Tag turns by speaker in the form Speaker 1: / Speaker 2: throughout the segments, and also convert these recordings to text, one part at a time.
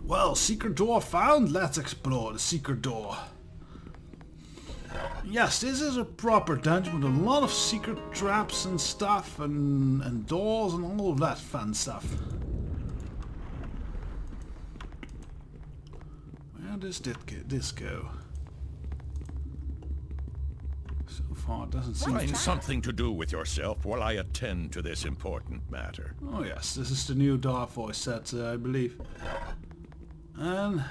Speaker 1: Well, secret door found. Let's explore the secret door. Yes, this is a proper dungeon with a lot of secret traps and stuff and doors and all of that fun stuff. Where does this go? So far it doesn't seem
Speaker 2: Find something to do with yourself while I attend to this important matter.
Speaker 1: Oh yes, this is the new dark voice set, I believe. And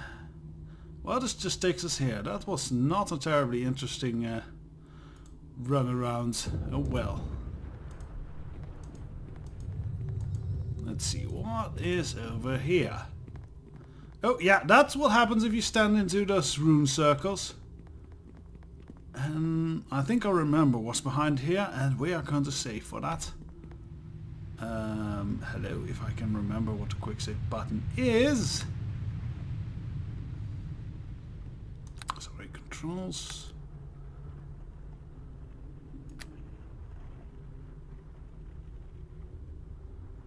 Speaker 1: well, this just takes us here. That was not a terribly interesting run around. Oh well. Let's see, what is over here? Oh yeah, that's what happens if you stand into those rune circles. And I think I remember what's behind here, and we are going to save for that. Hello, if I can remember what the quick save button is. Sorry, controls.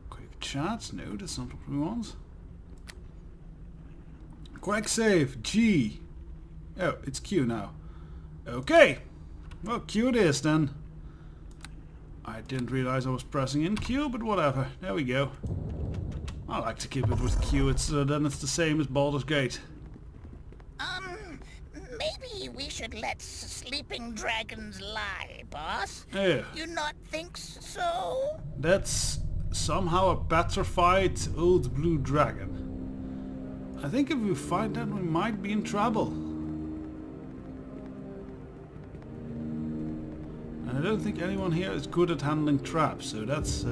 Speaker 1: Quick chat. No, that's not what we want. Quick save. G. Oh, it's Q now. Okay. Well, Q it is then. I didn't realize I was pressing in Q, but whatever. There we go. I like to keep it with Q. Then it's the same as Baldur's Gate.
Speaker 3: Maybe we should let sleeping dragons lie, boss.
Speaker 1: Yeah.
Speaker 3: You not think so?
Speaker 1: That's somehow a petrified old blue dragon. I think if we find that, we might be in trouble. And I don't think anyone here is good at handling traps, so that's...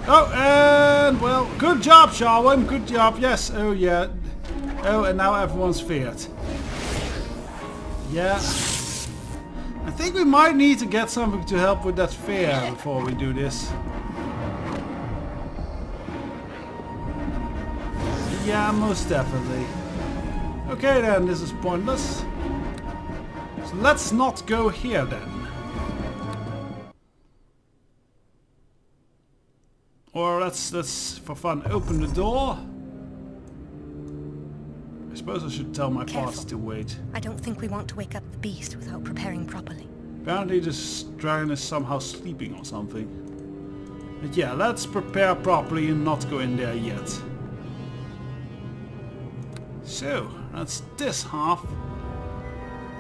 Speaker 1: Oh, and well, good job, Sharwin. Good job. Yes. Oh, yeah. Oh, and now everyone's feared. Yeah. I think we might need to get something to help with that fear before we do this. Yeah, most definitely. Okay then, this is pointless. So let's not go here then. Or let's for fun open the door. I suppose I should tell my parts to wait.
Speaker 4: I don't think we want to wake up the beast without preparing properly.
Speaker 1: Apparently this dragon is somehow sleeping or something. But yeah, let's prepare properly and not go in there yet. So, that's this half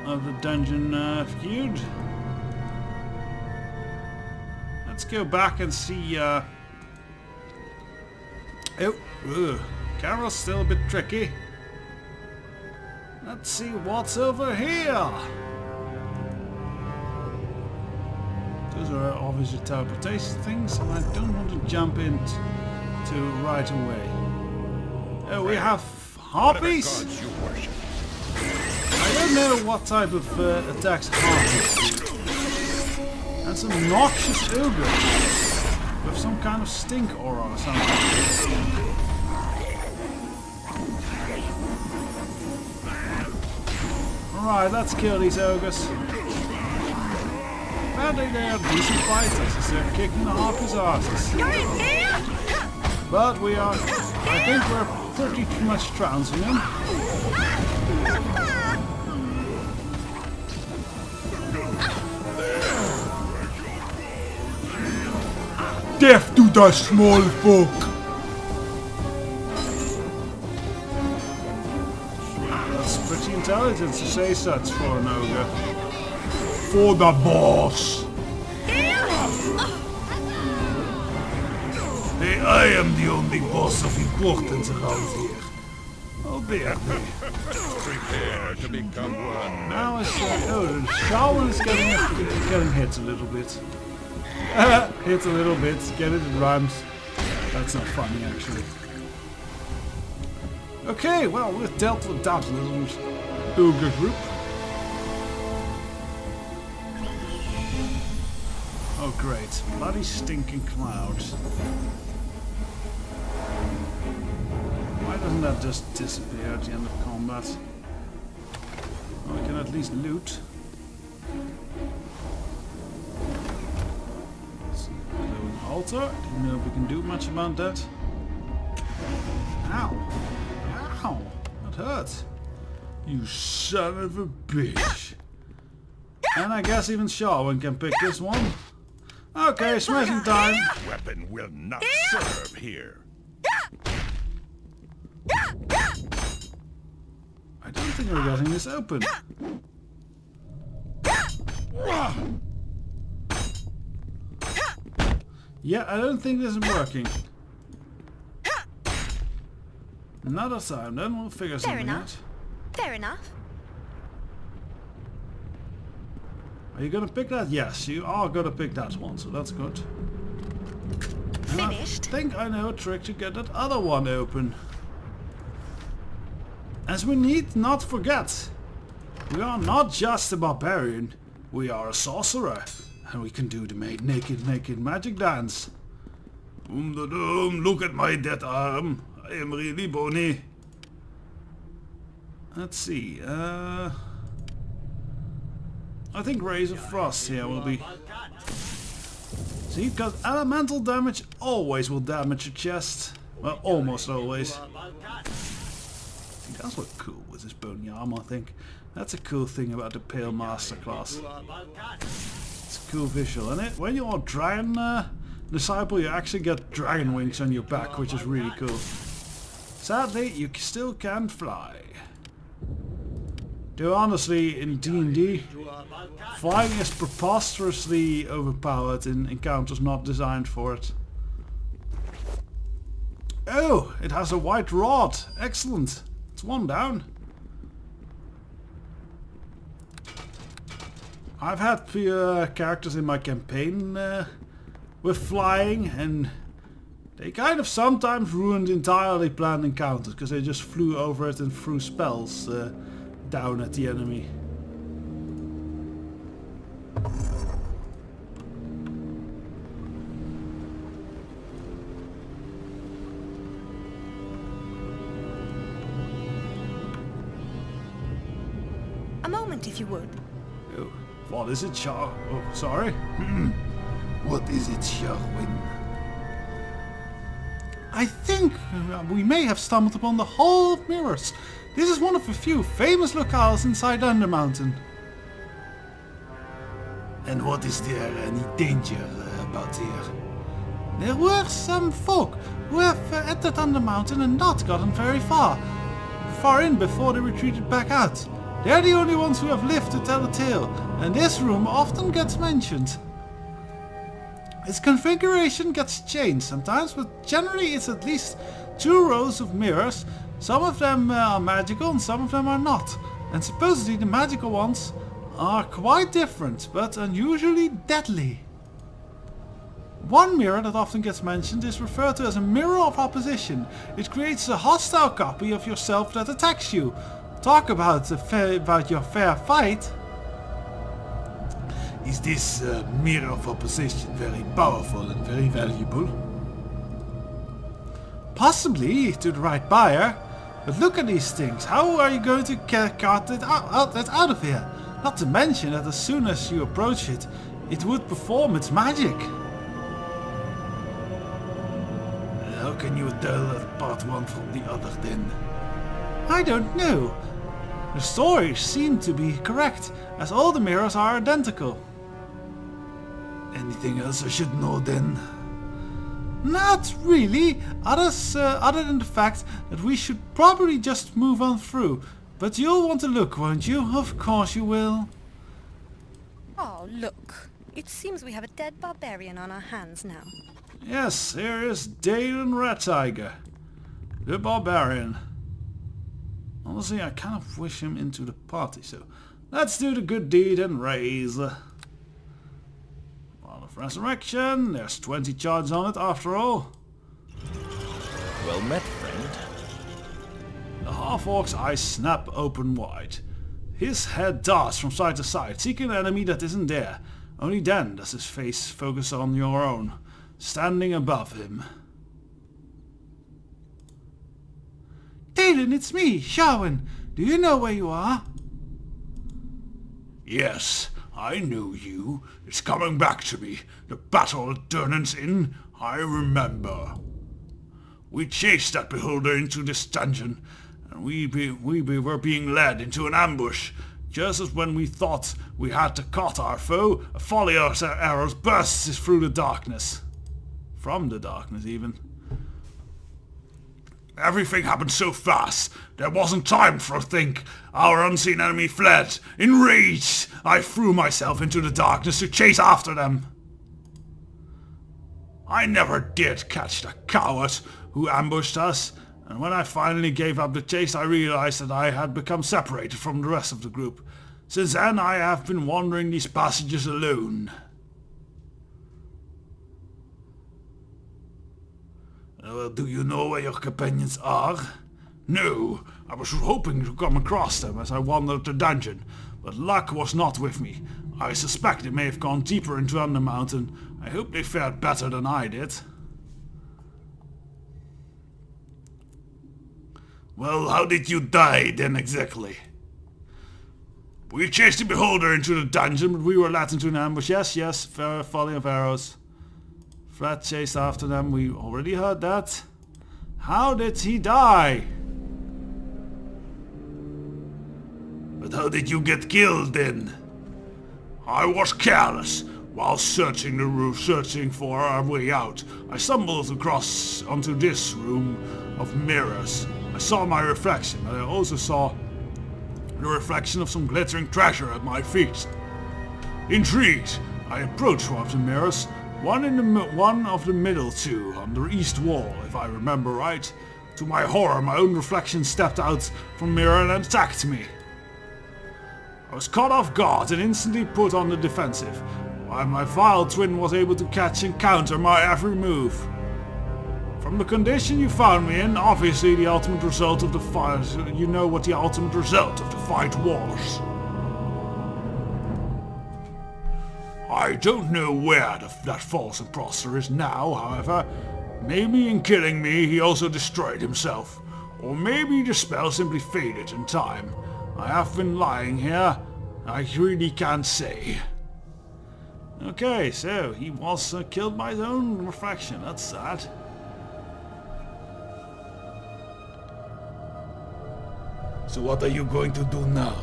Speaker 1: of the dungeon feud. Let's go back and see... camera's still a bit tricky. Let's see what's over here. Those are obviously teleportation things, and I don't want to jump into right away. Oh, we have harpies?
Speaker 2: Gods you worship.
Speaker 1: I don't know what type of attacks harpies do. That's a noxious ogre with some kind of stink aura or something. Alright, let's kill these ogres. Apparently they are decent fighters, as they're kicking the harpies' asses. But we are, I think we're pretty much trouncing them. Death to the small folk! That's pretty intelligent to say such for an ogre. For the boss! Hey, I am the only boss of importance around here. Oh dear.
Speaker 2: Prepare to become one.
Speaker 1: Now it's the Shaolin is getting hit a little bit. Hit a little bit, get it, it rhymes. That's not funny actually. Okay, well we've dealt with that little ogre group. Oh great, bloody stinking clouds. Why doesn't that just disappear at the end of combat? Well, we can at least loot. Glowing altar, didn't know if we can do much about that. Ow. Ow. That hurt. You son of a bitch. And I guess even Sharwin can pick this one. Okay, smashing time.
Speaker 2: Weapon will not serve here.
Speaker 1: I don't think we're getting this open. Yeah, I don't think this is working. Another time, then we'll figure something out.
Speaker 4: Fair enough.
Speaker 1: Are you gonna pick that? Yes, you are gonna pick that one, so that's good. And
Speaker 4: Finished?
Speaker 1: I think I know a trick to get that other one open. As we need not forget, we are not just a barbarian, we are a sorcerer. And we can do the naked magic dance. Look at my dead arm. I am really bony. Let's see. I think Rays of Frost here will be... See, because elemental damage always will damage your chest. Well, almost always. He does look cool with his bony arm, I think. That's a cool thing about the Pale Master class. It's a cool visual, and when you're a dragon disciple, you actually get dragon wings on your back, which is really cool. Sadly, you still can't fly. Though honestly, in D&D, flying is preposterously overpowered in encounters not designed for it. Oh, it has a white rod. Excellent. It's one down. I've had characters in my campaign with flying, and they kind of sometimes ruined entirely planned encounters because they just flew over it and threw spells down at the enemy.
Speaker 4: A moment, if you would.
Speaker 1: Oh, what is it, Char? Oh, sorry. What is it, Sharwin? I think we may have stumbled upon the Hall of Mirrors. This is one of the few famous locales inside Undermountain. And what is there any danger about here? There were some folk who have entered Undermountain and not gotten very far in before they retreated back out. They're the only ones who have lived to tell the tale, and this room often gets mentioned. Its configuration gets changed sometimes, but generally it's at least 2 rows of mirrors. Some of them are magical and some of them are not. And supposedly the magical ones are quite different, but unusually deadly. One mirror that often gets mentioned is referred to as a mirror of opposition. It creates a hostile copy of yourself that attacks you. Talk about your fair fight. Is this mirror of opposition very powerful and very valuable? Possibly to the right buyer, but look at these things. How are you going to get it out of here? Not to mention that as soon as you approach it, it would perform its magic. How can you tell apart one from the other then? I don't know. The stories seem to be correct, as all the mirrors are identical. Anything else I should know then? Not really, other than the fact that we should probably just move on through. But you'll want to look, won't you? Of course you will.
Speaker 4: Oh, look. It seems we have a dead barbarian on our hands now.
Speaker 1: Yes, here is Dalen Red Tiger, the barbarian. Honestly, I kind of wish him into the party, so let's do the good deed and raise. Rod of Resurrection, there's 20 charges on it after all.
Speaker 2: Well met, friend.
Speaker 1: The half-orc's eyes snap open wide. His head darts from side to side, seeking an enemy that isn't there. Only then does his face focus on your own, standing above him. Dalen, it's me, Sharwin. Do you know where you are? Yes, I know you. It's coming back to me. The battle at Durnan's Inn, I remember. We chased that beholder into this dungeon, and we were being led into an ambush. Just as when we thought we had to cut our foe, a volley of arrows bursts through the darkness. From the darkness, even. Everything happened so fast, there wasn't time for a think. Our unseen enemy fled. Enraged, I threw myself into the darkness to chase after them. I never did catch the coward who ambushed us, and when I finally gave up the chase, I realized that I had become separated from the rest of the group. Since then, I have been wandering these passages alone. Do you know where your companions are? No, I was hoping to come across them as I wandered the dungeon, but luck was not with me. I suspect they may have gone deeper into Undermountain. I hope they fared better than I did. Well, how did you die then exactly? We chased the beholder into the dungeon, but we were led into an ambush. Yes, volley of arrows. Fred chased after them, we already heard that. How did he die? But how did you get killed then? I was careless. While searching the roof, searching for our way out, I stumbled across onto this room of mirrors. I saw my reflection, and I also saw the reflection of some glittering treasure at my feet. Intrigued, I approached one of the mirrors, one of the middle two, on the east wall, if I remember right. To my horror, my own reflection stepped out from the mirror and attacked me. I was caught off guard and instantly put on the defensive, while my vile twin was able to catch and counter my every move. From the condition you found me in, obviously the ultimate result of the fight, you know what the ultimate result of the fight was. I don't know where that false impostor is now, however. Maybe in killing me he also destroyed himself. Or maybe the spell simply faded in time. I have been lying here. I really can't say. Okay, so he was killed by his own reflection. That's sad. So what are you going to do now?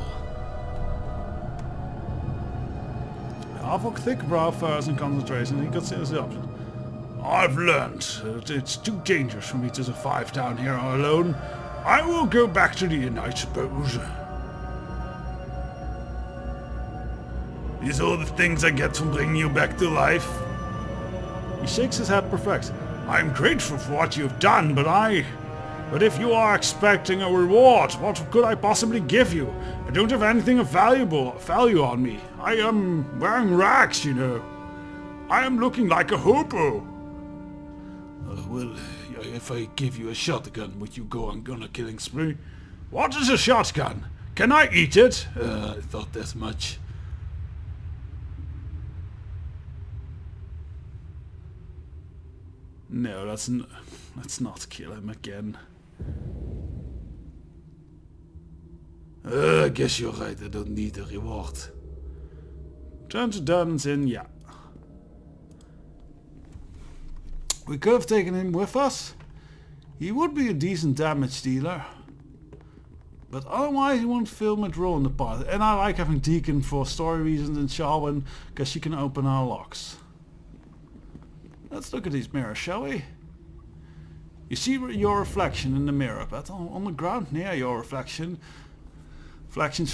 Speaker 1: Half of thick brow, furs and concentration, he considers the option. I've learned that it's too dangerous for me to survive down here alone. I will go back to the inn, I suppose. These are the things I get from bringing you back to life. He shakes his head perplexed. I'm grateful for what you've done, but if you are expecting a reward, what could I possibly give you? I don't have anything of value on me. I am wearing rags, you know. I am looking like a hobo. Well, if I give you a shotgun, would you go on a killing spree? What is a shotgun? Can I eat it? I thought as much. No, let's not kill him again. I guess you're right, I don't need a reward. Turn to Dunn's Inn, yeah. We could have taken him with us. He would be a decent damage dealer. But otherwise he won't fill much role in the party. And I like having Deacon for story reasons and Sharwin, because she can open our locks. Let's look at these mirrors, shall we? You see your reflection in the mirror, but on the ground near your reflection's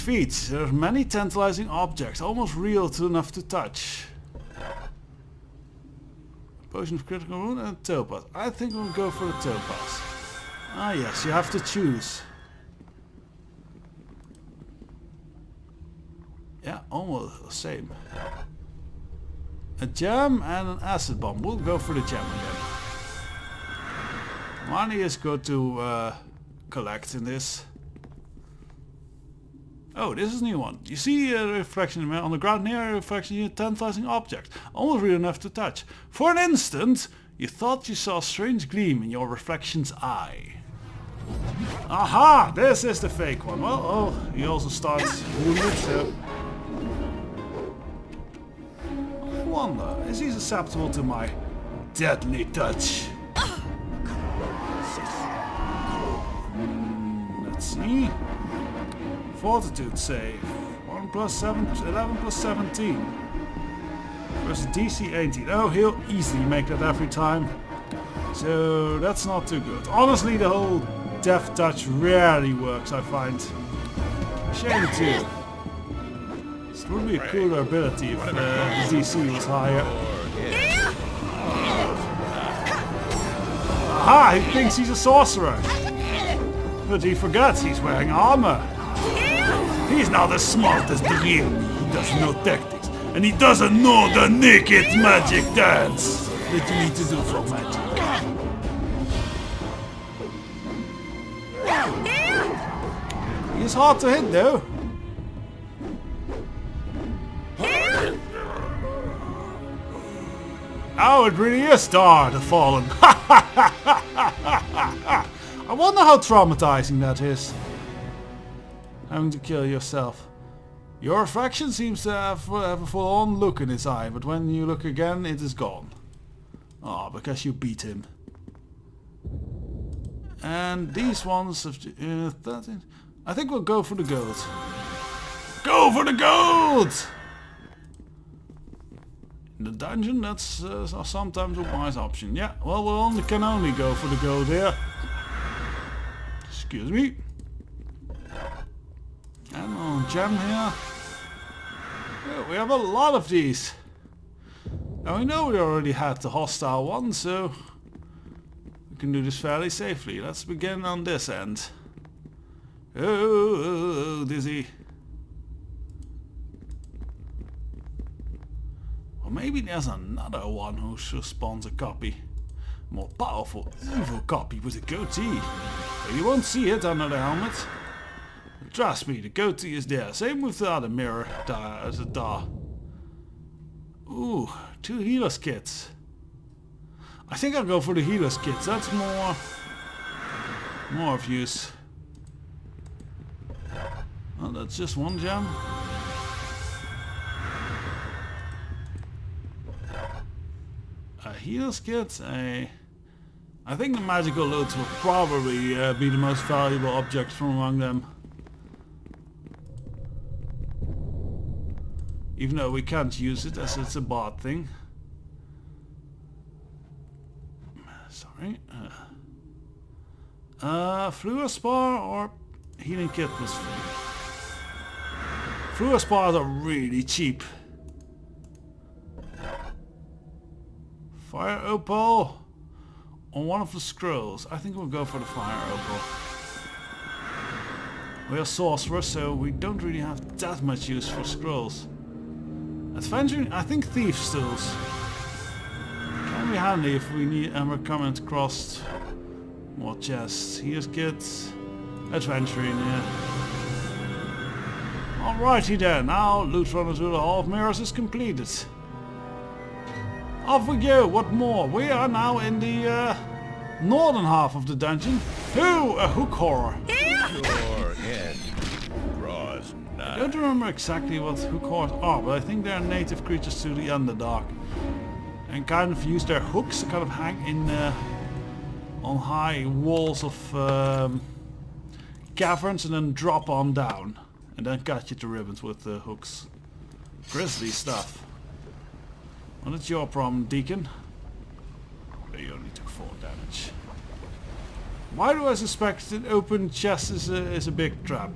Speaker 1: feet, there are many tantalizing objects, almost real enough to touch. Potion of critical wound and a topaz. I think we'll go for the topaz. Ah yes, you have to choose. Yeah, almost the same. A gem and an acid bomb. We'll go for the gem again. Money is good to collect in this. Oh, this is a new one. You see a reflection on the ground near a reflection, a tantalizing object, almost real enough to touch. For an instant, you thought you saw a strange gleam in your reflection's eye. Aha! This is the fake one. Well, oh, he also starts wounded, so... I wonder, is he susceptible to my deadly touch? me. Fortitude save. 1 plus 7, 11 plus 17. Versus DC 18. Oh, he'll easily make that every time. So that's not too good. Honestly, the whole death touch rarely works, I find. Shame too. This would be a cooler ability if the DC was higher. Aha! He thinks he's a sorcerer. But he forgets he's wearing armor. He's not as smart as the real me. He doesn't know tactics. And he doesn't know the naked magic dance that you need to do for magic. He's hard to hit though. Oh, it really is Star the Fallen. I wonder how traumatizing that is. Having to kill yourself. Your reflection seems to have a full-on look in its eye, but when you look again, it is gone. Oh, because you beat him. And these ones have 13. I think we'll go for the gold. Go for the gold! In the dungeon, that's sometimes a wise option. Yeah, well, can only go for the gold here. Excuse me. And a gem here. Yeah, we have a lot of these. Now we know we already had the hostile one, so we can do this fairly safely. Let's begin on this end. Oh, dizzy. Or maybe there's another one who spawns a copy. More powerful, evil copy with a goatee. But you won't see it under the helmet. But trust me, the goatee is there. Same with the other mirror, the Dar. Ooh, 2 healers kits. I think I'll go for the healers kits. That's more of use. Oh, that's just 1 gem. A healers kit, I think the magical loots will probably be the most valuable object from among them. Even though we can't use it as it's a bot thing. Sorry. Fluorspar or healing kit was free. Fluorspars are really cheap. Fire opal on one of the scrolls. I think we'll go for the fire opal. We are sorcerers, so we don't really have that much use for scrolls. Adventuring, I think thieves' tools can be handy if we need and we're coming across more chests. Here's kits. Adventuring, yeah. Alrighty then, now loot runner to the Hall of Mirrors is completed. Off we go, what more? We are now in the northern half of the dungeon. Ooh, a hook horror.
Speaker 2: Your end draws nigh.
Speaker 1: I don't remember exactly what hook horrors are, but I think they're native creatures to the Underdark. And kind of use their hooks to kind of hang in on high walls of caverns and then drop on down. And then cut you to ribbons with the hooks. Grisly stuff. Well, that's your problem, Deacon. But you only took 4 damage. Why do I suspect an open chest is a big trap?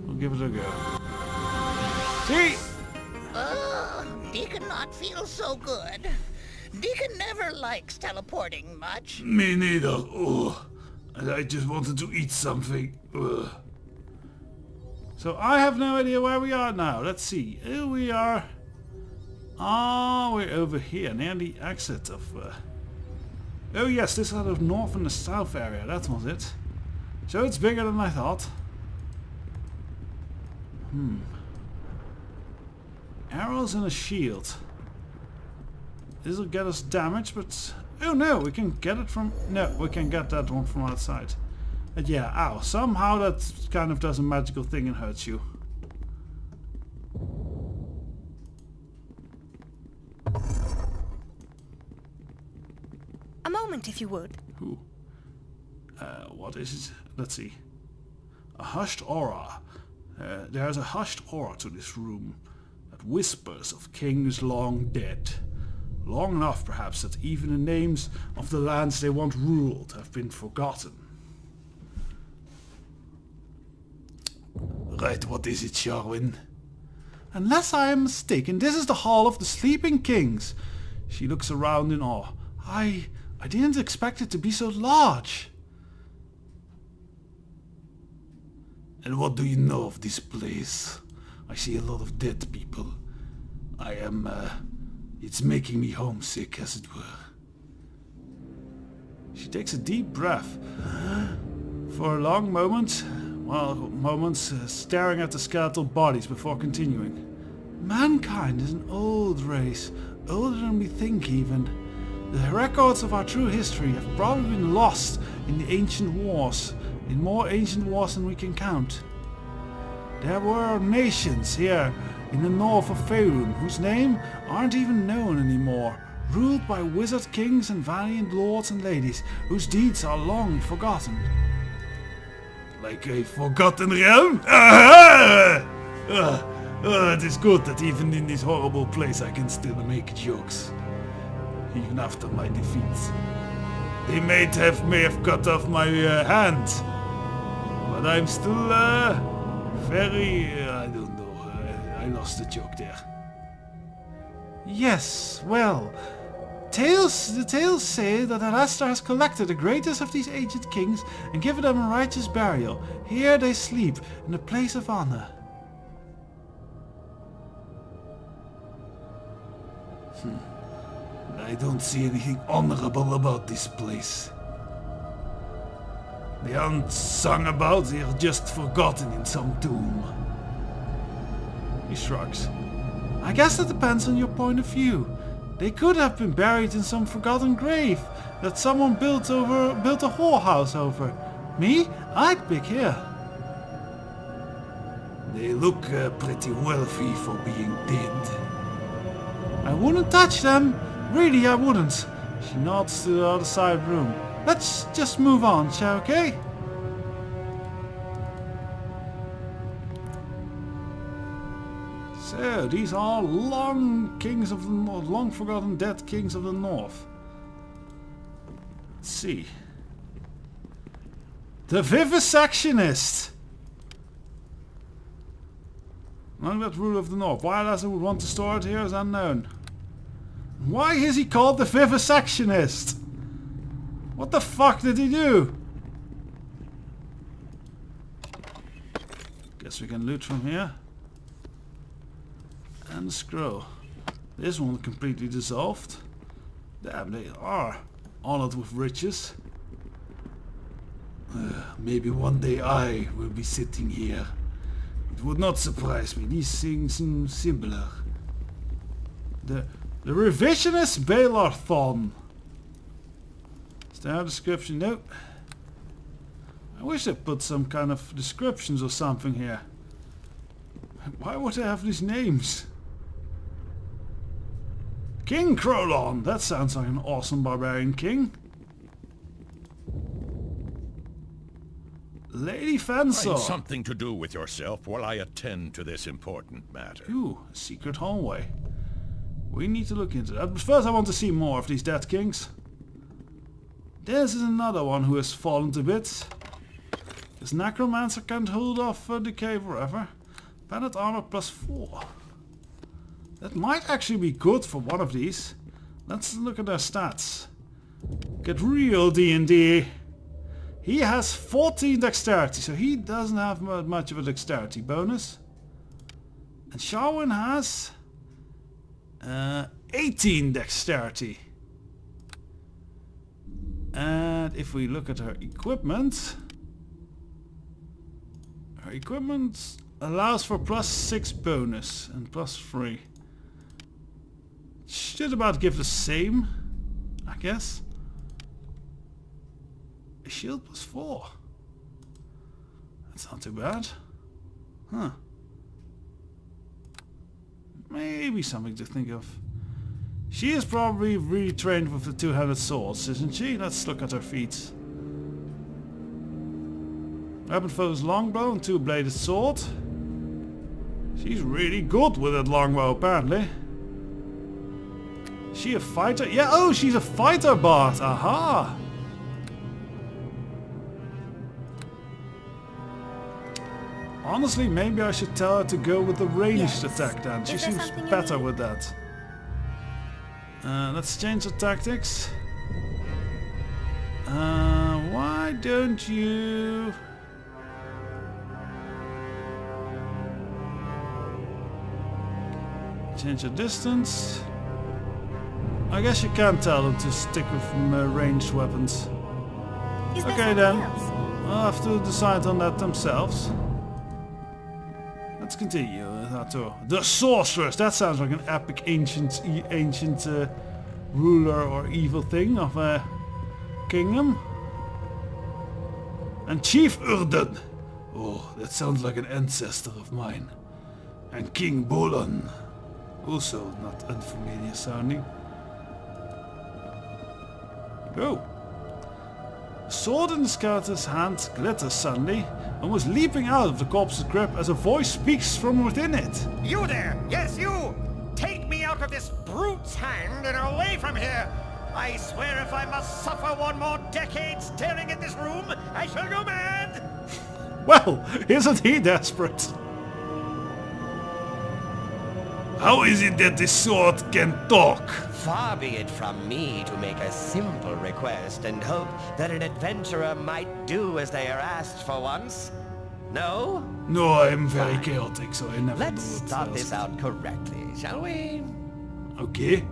Speaker 1: We'll give it a go. See?
Speaker 3: Deacon not feel so good. Deacon never likes teleporting much.
Speaker 1: Me neither. Ugh. And I just wanted to eat something. Ugh. So I have no idea where we are now. Let's see. Here we are. Ah, we're over here near the exit of... Oh yes, this is the north and the south area. That was it. So it's bigger than I thought. Arrows and a shield. This will get us damage, but... Oh no, we can get it from... No, we can get that one from outside. And yeah, ow. Somehow that kind of does a magical thing and hurts you.
Speaker 4: A moment, if you would.
Speaker 1: Ooh. What is it? Let's see. A hushed aura. There's a hushed aura to this room that whispers of kings long dead. Long enough, perhaps, that even the names of the lands they once ruled have been forgotten. Right, what is it, Sharwin? Unless I am mistaken, this is the Hall of the Sleeping Kings. She looks around in awe. I didn't expect it to be so large. And what do you know of this place? I see a lot of dead people. It's making me homesick, as it were. She takes a deep breath. For a long moment, staring at the skeletal bodies before continuing. Mankind is an old race, older than we think even. The records of our true history have probably been lost in the ancient wars, in more ancient wars than we can count. There were nations here in the north of Faerun whose name aren't even known anymore, ruled by wizard kings and valiant lords and ladies whose deeds are long forgotten. Like a forgotten realm? It is good that even in this horrible place I can still make jokes. Even after my defeats. They may have cut off my hand. But I'm still very... I don't know. I lost the joke there. Yes, well... The tales say that Alastar has collected the greatest of these ancient kings and given them a righteous burial. Here they sleep, in a place of honor. I don't see anything honorable about this place. They aren't sung about, they are just forgotten in some tomb. He shrugs. I guess that depends on your point of view. They could have been buried in some forgotten grave that someone built a whorehouse over. Me? I'd pick here. They look pretty wealthy for being dead. I wouldn't touch them. Really, I wouldn't. She nods to the other side of the room. Let's just move on, shall we? Okay? So, these are long kings of the north, long forgotten dead kings of the north. Let's see. The Vivisectionist! Long that ruler of the north. Why Lazar would want to store it here is unknown. Why is he called the Vivisectionist? What the fuck did he do? Guess we can loot from here. And the scroll. This one completely dissolved. Damn, they are honored with riches. Maybe one day I will be sitting here. It would not surprise me. These things seem similar. The Revisionist Balarthon. Is there a description? Nope. I wish they put some kind of descriptions or something here. Why would they have these names? King Krolon. That sounds like an awesome barbarian king. Lady Fensor.
Speaker 2: Find something to do with yourself while I attend to this important matter.
Speaker 1: Ooh, a secret hallway. We need to look into that. But first I want to see more of these dead kings. This is another one who has fallen to bits. This necromancer can't hold off decay forever. Planet armor +4. That might actually be good for one of these. Let's look at their stats. Get real D&D. He has 14 dexterity, so he doesn't have much of a dexterity bonus. And Sharwin has 18 dexterity. And if we look at her equipment allows for +6 bonus and +3. Should about give the same, I guess. A shield +4. That's not too bad. Huh. Maybe something to think of. She is probably retrained with the two-handed swords, isn't she? Let's look at her feet. Weapon focus longbow and two-bladed sword. She's really good with that longbow apparently. Is she a fighter? Yeah, oh, she's a fighter bard. Aha! Honestly, maybe I should tell her to go with the ranged attack then. She seems better with that. Let's change the tactics. Why don't you... change the distance. I guess you can't tell them to stick with ranged weapons. Okay then, I'll have to decide on that themselves. Let's continue. The sorceress. That sounds like an epic ancient ruler or evil thing of a kingdom. And Chief Urden. Oh, that sounds like an ancestor of mine. And King Bolan. Also not unfamiliar sounding. Go. Sword in the scouter's hand glitters suddenly and was leaping out of the corpse's grip as a voice speaks from within it.
Speaker 5: You there! Yes, you! Take me out of this brute's hand and away from here! I swear if I must suffer one more decade staring at this room, I shall go mad!
Speaker 1: Well, isn't he desperate? How is it that this sword can talk?
Speaker 6: Far be it from me to make a simple request and hope that an adventurer might do as they are asked for once. No?
Speaker 1: No, I'm very chaotic, so I never
Speaker 6: Let's
Speaker 1: do it
Speaker 6: start
Speaker 1: first.
Speaker 6: this out correctly, shall we?
Speaker 1: Okay.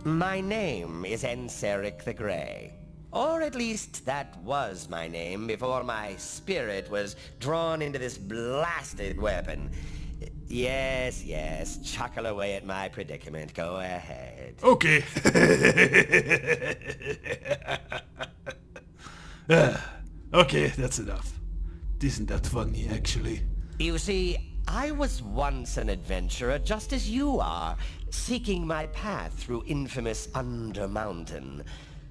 Speaker 6: My name is Enseric the Grey. Or at least that was my name before my spirit was drawn into this blasted weapon. Yes, yes, chuckle away at my predicament. Go ahead.
Speaker 1: Okay. Okay, that's enough. Isn't that funny, actually?
Speaker 6: You see, I was once an adventurer just as you are, seeking my path through infamous Undermountain.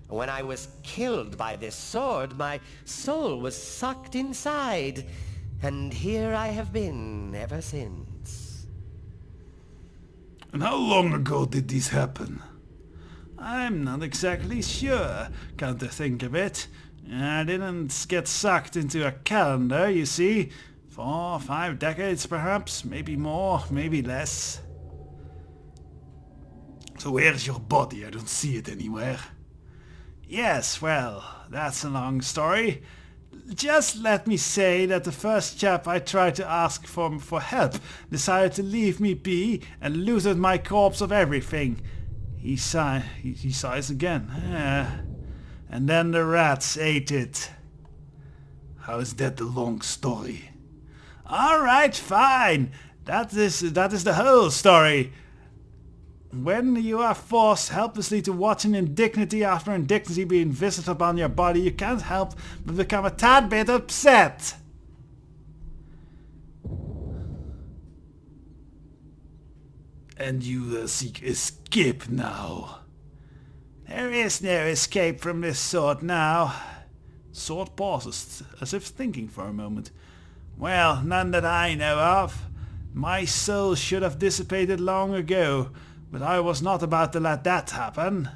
Speaker 6: When I was killed by this sword, my soul was sucked inside, and here I have been ever since.
Speaker 1: And how long ago did this happen? I'm not exactly sure, come to think of it. I didn't get sucked into a calendar, you see. 4 or 5 decades perhaps, maybe more, maybe less. So where's your body? I don't see it anywhere. Yes, well, that's a long story. Just let me say that the first chap I tried to ask for help decided to leave me be and looted my corpse of everything. He sighs again. And then the rats ate it. How is that the long story? Alright, fine. That is the whole story. When you are forced helplessly to watch an indignity after indignity being visited upon your body, you can't help but become a tad bit upset. And you seek escape now. There is no escape from this sword now. Sword pauses, as if thinking for a moment. Well, none that I know of. My soul should have dissipated long ago. But I was not about to let that happen.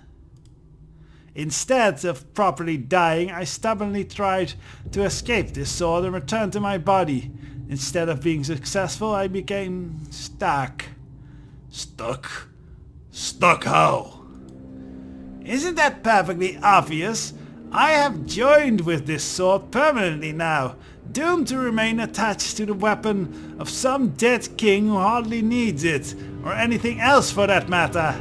Speaker 1: Instead of properly dying, I stubbornly tried to escape this sword and return to my body. Instead of being successful, I became stuck. Stuck? Stuck how? Isn't that perfectly obvious? I have joined with this sword permanently now, doomed to remain attached to the weapon of some dead king who hardly needs it, or anything else for that matter.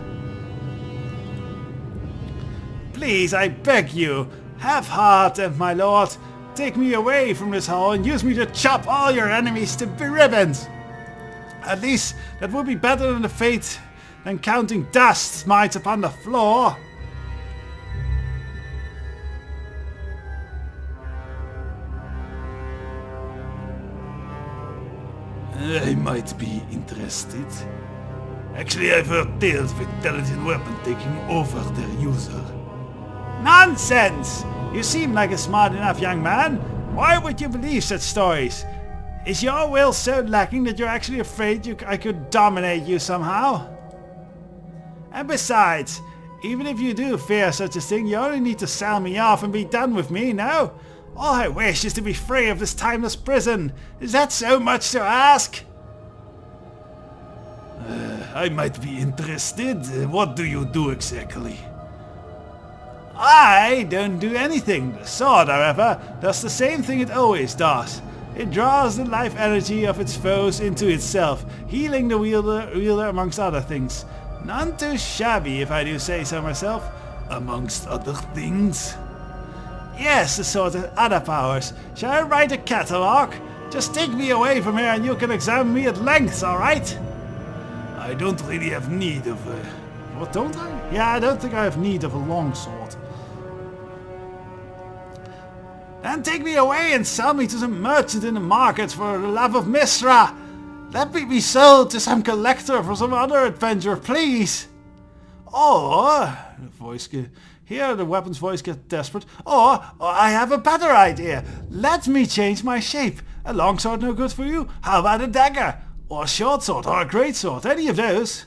Speaker 1: Please, I beg you, have heart, my lord. Take me away from this hall and use me to chop all your enemies to ribbons. At least that would be better than the fate than counting dust mites upon the floor. I might be interested. Actually, I've heard tales of intelligent weapon taking over their user. Nonsense! You seem like a smart enough young man. Why would you believe such stories? Is your will so lacking that you're actually afraid I could dominate you somehow? And besides, even if you do fear such a thing, you only need to sell me off and be done with me, no? All I wish is to be free of this timeless prison. Is that so much to ask? I might be interested. What do you do exactly? I don't do anything. The sword, however, does the same thing it always does. It draws the life energy of its foes into itself, healing the wielder amongst other things. None too shabby, if I do say so myself. Amongst other things? Yes, the sword has other powers. Shall I write a catalogue? Just take me away from here and you can examine me at length, alright? I don't really have need of a... What, don't I? Yeah, I don't think I have need of a longsword. Then take me away and sell me to some merchant in the market for the love of Misra. Let me be sold to some collector for some other adventure, please. Or, here the weapon's voice gets desperate. Or I have a better idea. Let me change my shape. A longsword no good for you? How about a dagger? Or a short sword, or a great sword, any of those.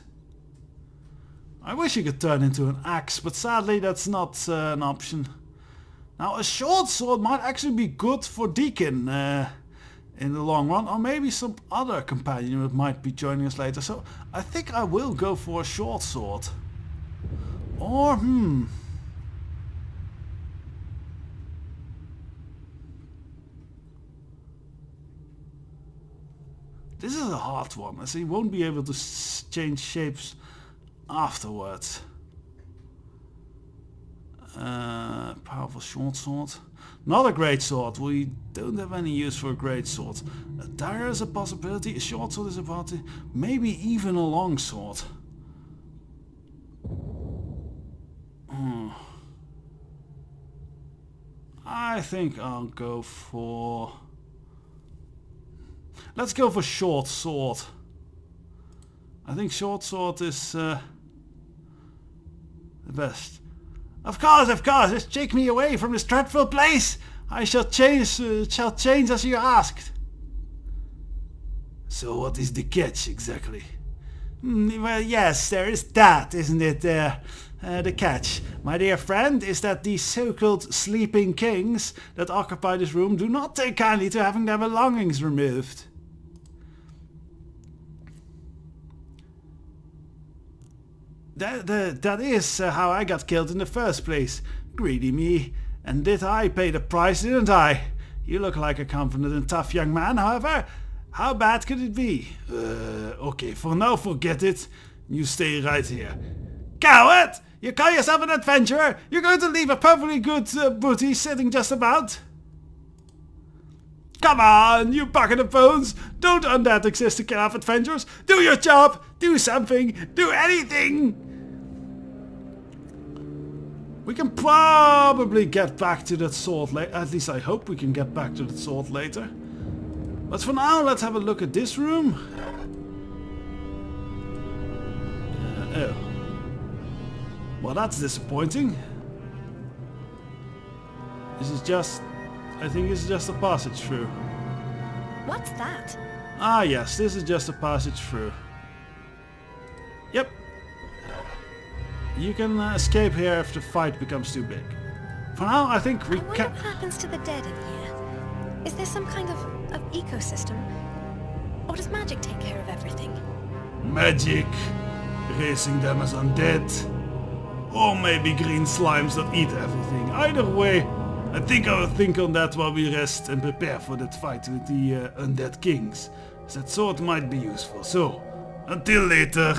Speaker 1: I wish you could turn into an axe, but sadly that's not an option. Now a short sword might actually be good for Deacon in the long run, or maybe some other companion that might be joining us later. So I think I will go for a short sword. Or, This is a hard one, as he won't be able to change shapes afterwards. Powerful short sword. Not a great sword. We don't have any use for a great sword. A dagger is a possibility. A short sword is a possibility. Maybe even a long sword. I think I'll go for... Let's go for short sword. I think short sword is the best. Of course, just take me away from this dreadful place. I shall change as you asked. So what is the catch exactly? Well, yes, there is that, isn't it? The catch, my dear friend, is that these so-called sleeping kings that occupy this room do not take kindly to having their belongings removed. That is how I got killed in the first place. Greedy me. And did I pay the price, didn't I? You look like a confident and tough young man, however. How bad could it be? Okay, for now forget it. You stay right here. Coward! You call yourself an adventurer? You're going to leave a perfectly good booty sitting just about? Come on, you bucket of bones! Don't undead exist to kill off adventurers! Do your job! Do something! Do anything! We can probably get back to that sword later. At least I hope we can get back to that sword later. But for now, let's have a look at this room. Oh. Well, that's disappointing. This is just... I think it's just a passage through.
Speaker 4: What's that?
Speaker 1: Ah yes, this is just a passage through. Yep. You can escape here if the fight becomes too big. For now, I think we
Speaker 4: can... what happens to the dead in here? Is there some kind of ecosystem? Or does magic take care of everything?
Speaker 1: Magic? Raising them as undead? Or maybe green slimes that eat everything. Either way, I think I will think on that while we rest and prepare for that fight with the undead kings. That sword might be useful. So, until later.